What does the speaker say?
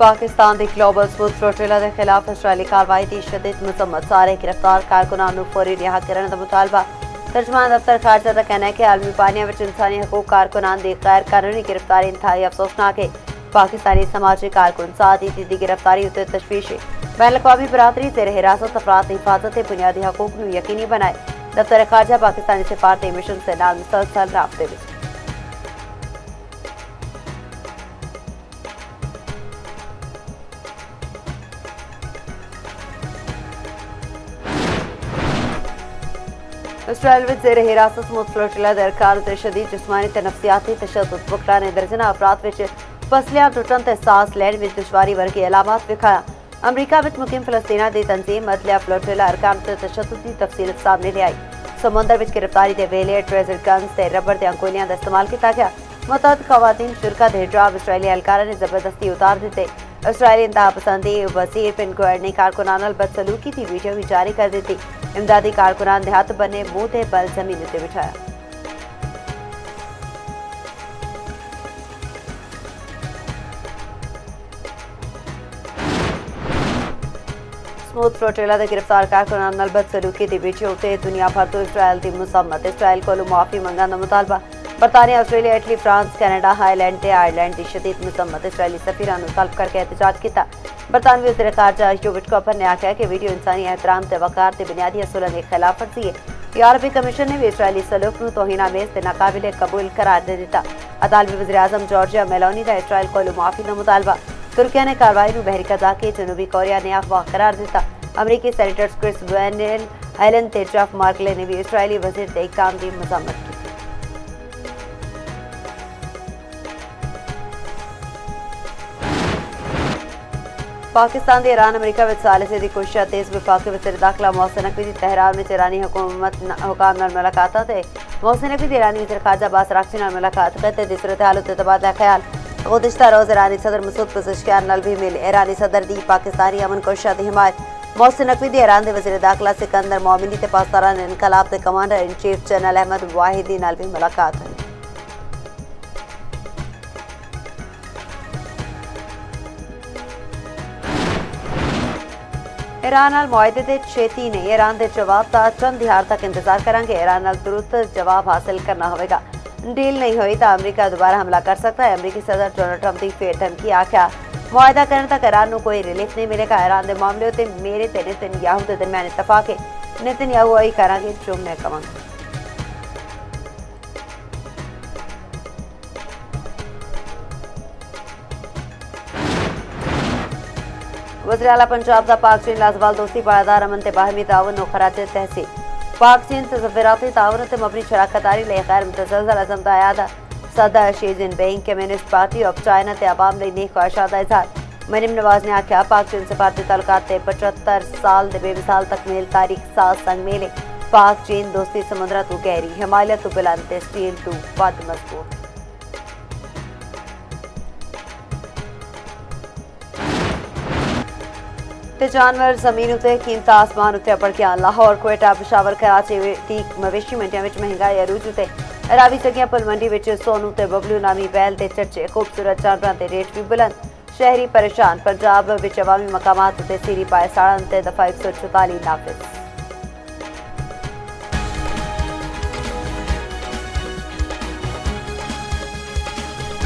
पाकिस्तान की global smooth flotilla के खिलाफ इसराइली कार्रवाई की शदीद मजम्मत। सारे गिरफ्तार कारकुनान फौरी रिहा करने का मुतालबा। तर्जमान दफ्तर खारजा का कहना है कि आलमी पानिया में इंसानी हकूक कारकुनान की गैर कानूनी गिरफ्तारी इंतहाई अफसोसनाक है। पाकिस्तानी समाजी कारकुन सादी दी गिरफ्तारी उत्ते तशवीश है। बैन-अक़वामी बरादरी ज़ेर हिरासत अफराद की हिफाजत बुनियादी हकूक को यकीनी बनाए। दफ्तर खारजा पाकिस्तानी सिफारती मिशन से नाल मुसलसल राब्ते में। इसराइल में ज़ेर हिरासत मुल्क फ्लोटिला दरकार शदीद जिस्मानी ते नफ्सियाती तशद्दुद वकला ने दर्जना अफराद विच फसलियां टुटन ते सांस लैण विच दुश्वारी वर्गी अलामात विखाया। अमरीका विच मुकीम फलस्तीना दी तंजीम अदलिया फ्लोटिला अरकान ते तशद्दुद दी तफसील सामने ले आई। समुंदर विच गिरफ्तारी दे वेले ट्रेजर गन्स ते रबर दे गोलियां दा इस्तेमाल किया गया। मुतअद्दिद खवातीन शुरका दे हिजाब इसराइली एहलकारां ने जबरदस्ती उतार दिते। इसराइली इंतहा पसंदी वजीर पिन गोयर ने कारकुनान बदसलूकी की वीडियो भी जारी कर दी थी। इमदादी कारकुनान ने हाथ बने मुंह ते बल जमीन उत्ते बिठाया। स्मूथ फ्लोटिला के गिरफ्तार कारकुनान नाल बदसलूकी की वीडियो उत्ते दुनिया भर तो इसराइल की मुसम्मत। इसराइल को माफी मंगने का मुतालबा। बरतानिया, Australia, Italy, France, Canada, highland ते आयरलैंड की शदीद मुसम्मत। इसराइली सफीरां नूं तलब करके एहतजाज किया। बरतानवी वज़ीर खारजा यूविट कॉपर ने आख्या कि वीडियो इंसानी एहतराम ते वकार ते बुनियादी असूलों की खिलाफ वर्जी है। यूरोपीय कमीशन ने भी इसराइली सलूक नूं तौहीनामेज़ ते नाकाबिले कबूल करार दे दिता। अतालवी वज़ीर आज़म जॉर्जिया मेलोनी का इसराइल को माफी का मुतालबा। तुर्किया ने कार्रवाई नूं बहरी कज़ा के जनूबी कोरिया ने अगवा करार दिता। अमरीकी सेनेटर्स क्रिस वेनेल, हेलन ते जेफ मार्कले ने भी इसराइली वज़ीर के इक़दाम की मज़म्मत की। पाकिस्तान के ईरान अमरीका में सालिसे की कोशिश तेज विफाकी वज़ीर दाखिला मोहसिन नकवी की तेहरान में ईरानी हुकूमत हुकाम नाल मुलाकात थे। मोहसिन नकवी की ईरानी वज़ीर खारजा अब्बास अराग़ची नाल मुलाकात खत्ते दी सूरत हाल उत्ते तबादला ख्याल। गुज़िश्ता रोज़ ईरानी सदर मसूद पज़ेश्कियान नाल भी मिले। ईरानी सदर दी पाकिस्तानी अमन कोशिश की हिमायत। मोहसिन नकवी की ईरान के वज़ीर दाखिला सिकंदर मोमिनी ते पाकिस्तान इनकलाब के commander in chief general Ahmad Vahidi नाल भी मुलाकात हुई। ईरान नाल मुआहदे दे छेती ने ईरान के जवाब का चंद दिहाड़ तक इंतजार करांगे। ईरान नाल तुरंत जवाब हासिल करना होगा। डील नहीं हुई तो अमरीका दोबारा हमला कर सकता है। अमरीकी सदर डोनाल्ड ट्रंप की फेर धमकी। आख्या मुआहदा करने तक ईरान को कोई रिलीफ नहीं मिलेगा। ईरान के मामले उत्ते मेरे ते नेतन्याहू के दरमियान इतफाक है। नेतन्याहू वही करांगे जो मैं कहांगा। वज़ीर आला पंजाब का पाक चीन लाजवाल दोस्ती पायदार अमन ते बाहमी ताउन और खराज तहसील। पाक चीन तज़व्वुराती ताउन ते मबनी शराकत लई गैर मुतज़लज़ल अज़म दा अयादा। सदर Xi Jinping communist party of China ते अवाम लई नेक ख्वाहिशात दा इज़हार। मरीम नवाज ने आख्या पाक चीन सिफारती ताल्लुकात ते 75 साल दे बेमिसाल तकमील तारीख साज संग मेले। पाक चीन दोस्ती समुद्रा तू गहरी, हिमालय तू बुलंद ते स्टील तू वध मजबूत। ते जानवर जमीन उत्ते कीमत आसमान उत्ते अपड़ गया। लाहौर, क्वेटा, पेशावर, कराची दी मवेशी मंडियां विच महंगाई अरूज उत्ते। रावी जगिया पुल मंडी विच सोनू ते बबलू नामी बैल ते चर्चे। खूबसूरत जानवरां ते रेट भी बुलंद। शहरी परेशान। पंजाब विच अवामी मकामात उत्ते सीरी पाए साड़न ते दफा 144 नाफिज।